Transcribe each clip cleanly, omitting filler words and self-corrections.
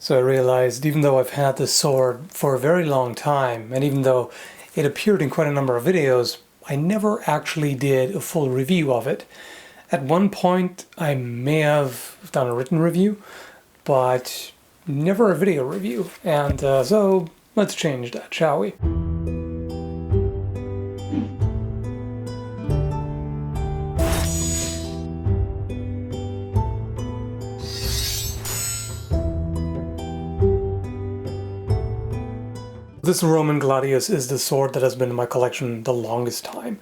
So I realized even though I've had this sword for a very long time, and even though it appeared in quite a number of videos, I never actually did a full review of it. At one point I may have done a written review, but never a video review, and so let's change that, shall we? This Roman Gladius is the sword that has been in my collection the longest time.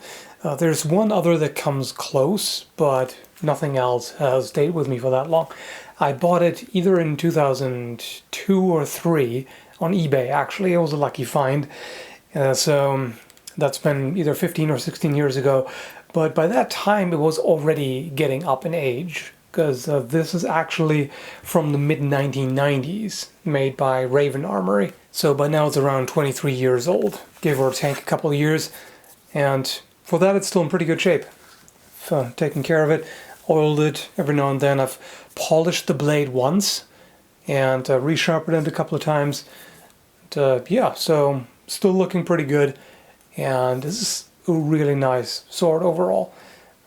There's one other that comes close, but nothing else has stayed with me for that long. I bought it either in 2002 or 3 on eBay, actually. It was a lucky find. So that's been either 15 or 16 years ago. But by that time it was already getting up in age, because this is actually from the mid-1990s, made by Raven Armory. So by now it's around 23 years old, give or take a couple of years, and for that it's still in pretty good shape. So, taken care of it, oiled it every now and then. I've polished the blade once and resharpened it a couple of times. And, yeah, so still looking pretty good, and this is a really nice sword overall.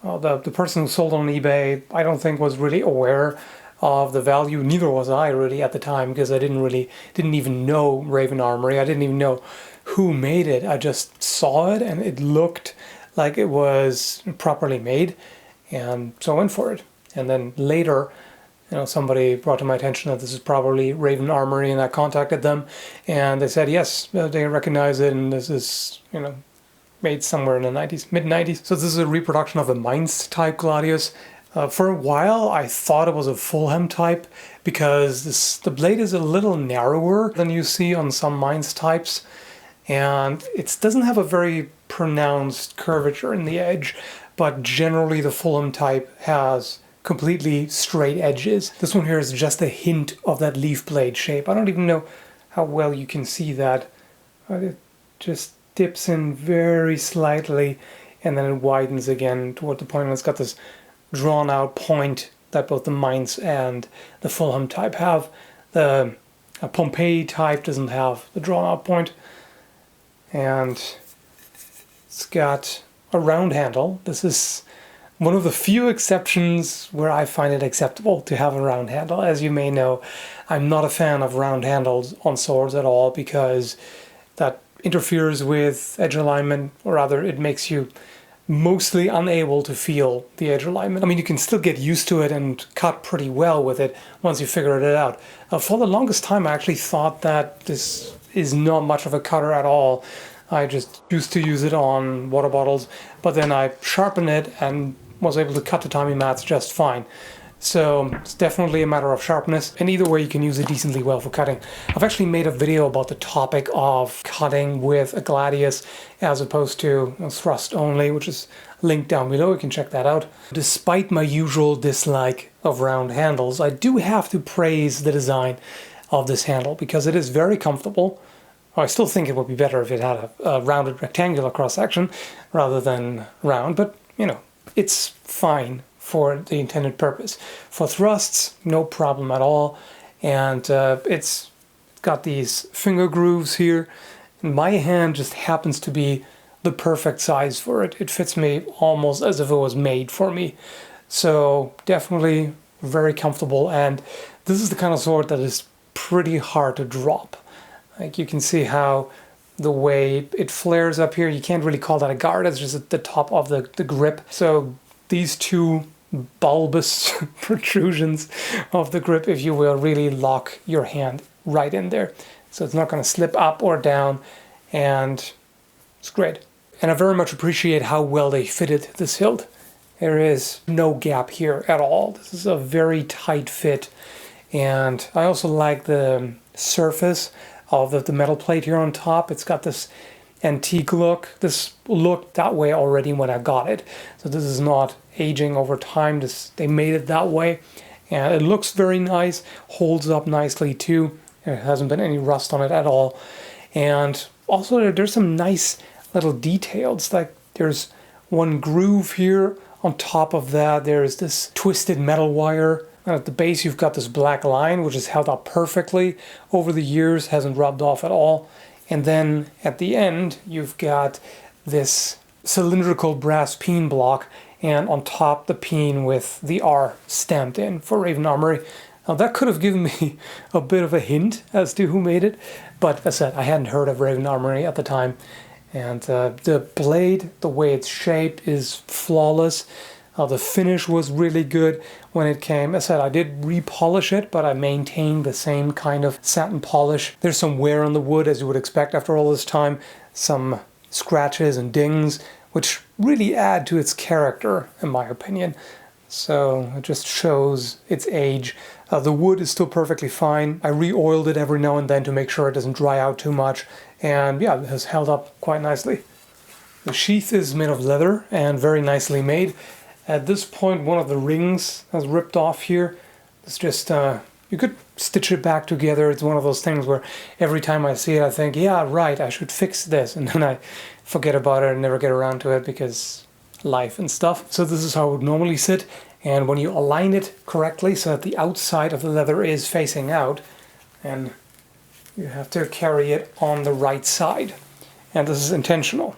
The person who sold on eBay, I don't think was really aware of the value. Neither was I really at the time, because I didn't even know Raven Armory. I didn't even know who made it. I just saw it and it looked like it was properly made, and so I went for it. And then later, somebody brought to my attention that this is probably Raven Armory, and I contacted them and they said yes, they recognize it, and this is, made somewhere in the 90s, mid-90s. So this is a reproduction of a Mainz type Gladius. For a while I thought it was a Fulham type, because the blade is a little narrower than you see on some Mainz types, and it doesn't have a very pronounced curvature in the edge, but generally the Fulham type has completely straight edges. This one here is just a hint of that leaf blade shape. I don't even know how well you can see that. It just dips in very slightly and then it widens again toward the point, and it's got this drawn out point that both the Mainz and the Fulham type have. The Pompeii type doesn't have the drawn out point, and it's got a round handle. This is one of the few exceptions where I find it acceptable to have a round handle. As you may know, I'm not a fan of round handles on swords at all, because that interferes with edge alignment, or rather it makes you mostly unable to feel the edge alignment. I mean, you can still get used to it and cut pretty well with it once you figure it out. For the longest time I actually thought that this is not much of a cutter at all. I just used to use it on water bottles, but then I sharpened it and was able to cut the timing mats just fine. So it's definitely a matter of sharpness, and either way you can use it decently well for cutting. I've actually made a video about the topic of cutting with a Gladius as opposed to thrust only, which is linked down below. You can check that out. Despite my usual dislike of round handles, I do have to praise the design of this handle, because it is very comfortable. I still think it would be better if it had a rounded rectangular cross-section rather than round, but it's fine for the intended purpose. For thrusts, no problem at all, and it's got these finger grooves here, and my hand just happens to be the perfect size for it. It fits me almost as if it was made for me. So definitely very comfortable, and this is the kind of sword that is pretty hard to drop. Like, you can see how the way it flares up here, you can't really call that a guard, it's just at the top of the grip. So these two bulbous protrusions of the grip, if you will, really lock your hand right in there. So it's not going to slip up or down, and it's great. And I very much appreciate how well they fitted this hilt. There is no gap here at all. This is a very tight fit, and I also like the surface of the metal plate here on top. It's got this antique look. This looked that way already when I got it, so this is not aging over time. They made it that way, and it looks very nice, holds up nicely too. There hasn't been any rust on it at all. And also there's some nice little details, like there's one groove here. On top of that there's this twisted metal wire And at the base you've got this black line which is held up perfectly over the years, hasn't rubbed off at all. And then at the end you've got this cylindrical brass peen block, and on top the peen with the R stamped in for Raven Armory. Now that could have given me a bit of a hint as to who made it, but as I said, I hadn't heard of Raven Armory at the time. And the blade, the way it's shaped, is flawless. The finish was really good when it came. As I said, I did repolish it, but I maintained the same kind of satin polish. There's some wear on the wood, as you would expect after all this time. Some scratches and dings, which really add to its character, in my opinion. So it just shows its age. The wood is still perfectly fine. I re-oiled it every now and then to make sure it doesn't dry out too much. And yeah, it has held up quite nicely. The sheath is made of leather and very nicely made. At this point, one of the rings has ripped off here. It's just, you could stitch it back together. It's one of those things where every time I see it, I think, yeah, right, I should fix this. And then I forget about it and never get around to it because life and stuff. So this is how it would normally sit. And when you align it correctly so that the outside of the leather is facing out, and you have to carry it on the right side. And this is intentional.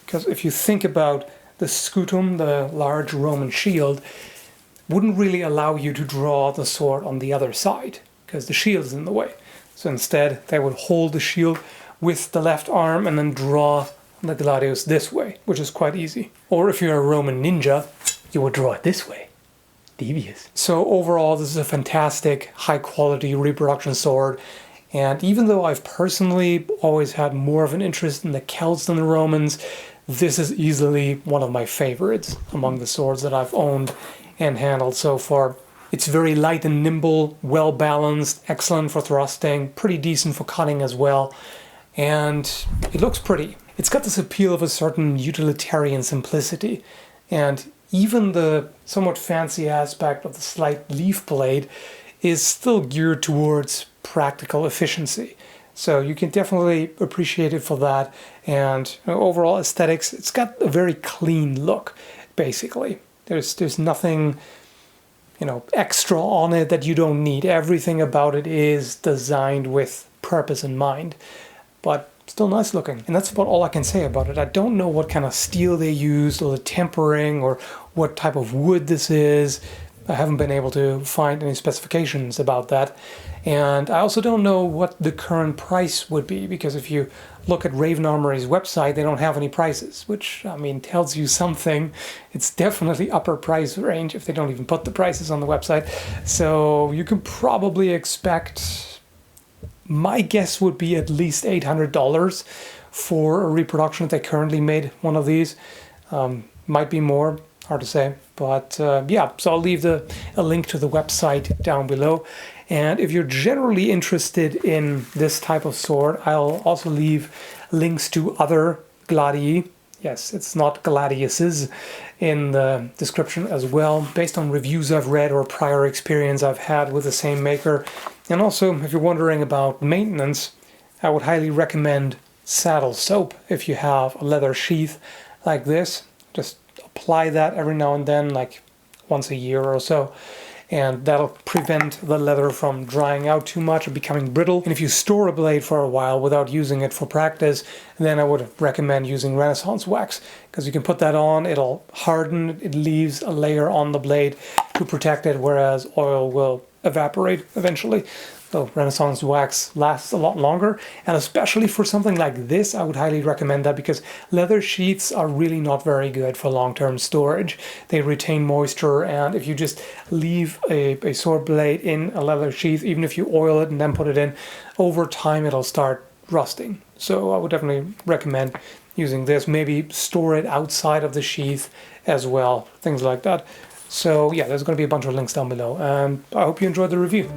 Because if you think about the scutum, the large Roman shield, wouldn't really allow you to draw the sword on the other side, because the shield is in the way. So instead, they would hold the shield with the left arm and then draw the Gladius this way, which is quite easy. Or if you're a Roman ninja, you would draw it this way. Devious. So overall, this is a fantastic, high-quality reproduction sword. And even though I've personally always had more of an interest in the Celts than the Romans, this is easily one of my favorites among the swords that I've owned and handled so far. It's very light and nimble, well balanced, excellent for thrusting, pretty decent for cutting as well, and it looks pretty. It's got this appeal of a certain utilitarian simplicity, and even the somewhat fancy aspect of the slight leaf blade is still geared towards practical efficiency. So you can definitely appreciate it for that, and overall aesthetics, it's got a very clean look, basically. There's nothing, extra on it that you don't need. Everything about it is designed with purpose in mind, but still nice looking. And that's about all I can say about it. I don't know what kind of steel they used, or the tempering, or what type of wood this is. I haven't been able to find any specifications about that. And I also don't know what the current price would be, because if you look at Raven Armory's website, they don't have any prices, which, tells you something. It's definitely upper price range if they don't even put the prices on the website. So you can probably expect, my guess would be at least $800 for a reproduction if they currently made one of these. Might be more. Hard to say, but yeah, so I'll leave a link to the website down below. And if you're generally interested in this type of sword, I'll also leave links to other gladii. Yes, it's not Gladiuses in the description as well, based on reviews I've read or prior experience I've had with the same maker. And also, if you're wondering about maintenance, I would highly recommend saddle soap if you have a leather sheath like this. Just apply that every now and then, like once a year or so, and that'll prevent the leather from drying out too much or becoming brittle. And if you store a blade for a while without using it for practice, then I would recommend using Renaissance wax, because you can put that on, it'll harden, it leaves a layer on the blade to protect it, whereas oil will evaporate eventually. So Renaissance wax lasts a lot longer, and especially for something like this, I would highly recommend that, because leather sheaths are really not very good for long-term storage. They retain moisture, and if you just leave a sword blade in a leather sheath, even if you oil it and then put it in, over time it'll start rusting. So I would definitely recommend using this. Maybe store it outside of the sheath as well, things like that. So yeah, there's going to be a bunch of links down below, and I hope you enjoyed the review.